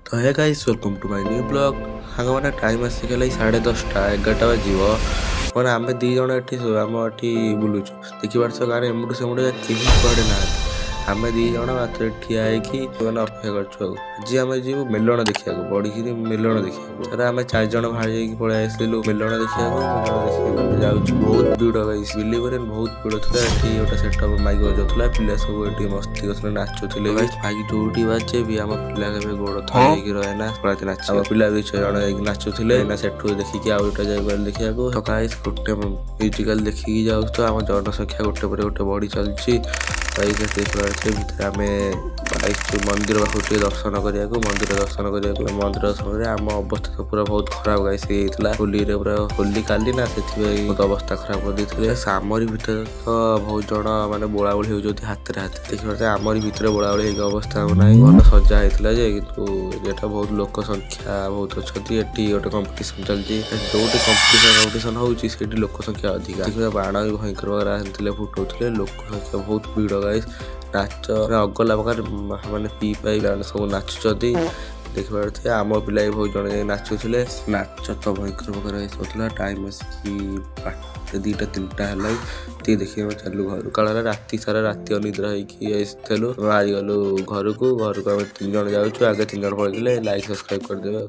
तो hey guys welcome to my new blog हांग मैंने टाइम आसिक 10:30 11टा बाजिबो मैंने आम दी जन आम ये बुलूचु देखिए गाँव एमुटू सेमुटू कहीं कुआड़े ना आम दी जन मात्र ठिया मैंने अपेक्षा करूँ आज आम जीव मेलण देखा बढ़ी मेलण देखा आम 4 जन बाहर पलि आसलु मेलण देखा जाऊँ बहुत भिड़ गाइस बिलीव बहुत भिड़ था ये गोटे सेटअप माइक बजाऊला पिला सब ये मस्ती कर नाचुले माइक जोटी बाजे भी आम पिला के गोड़ थी रहे नाच पिला भी 6 जन नाचुले सेठू देखिकी आउटा जाए देखा तो गाइस गोटे म्यूजिकाल देखिकी जाऊ तो आम जनसंख्या गोटे पर गोटे बढ़ी चलती भितर आम मंदिर पाखु दर्शन करा मंदिर दर्शन करा मंदिर दर्शन आम अवस्था तो पूरा बहुत खराब गाइस होली पूरा होली काली ना से बहुत अवस्था खराब कर देते आमरी भितर तो बहुत जन मानते बोला बोली होती हाथ देखिए आमरी भितर बोला बोली अवस्था ना भल सजा होता है कि बहुत लोक संख्या बहुत अच्छा गोटे कंपिटिशन चलती जो कंपिटिशन होती लोक संख्या अधिक देखिए बाण भी भयंकर वगैरह फुटाऊे लोक संख्या बहुत भीड़ गाइस नाच अगला प्रकार मैंने पी पाई सब नाचुच्च देखिए आम पिला भी बहुत जन नाचुले नाच तो भयंकर प्रकार टाइम आसिक 2टा 3टा है देखिए चलू घर काल राति सारा राति अनिद्रा होलु आज गलु घर को आम 3 जन जाऊँ आगे 3 जन पड़े लाइक सब्सक्राइब करदे।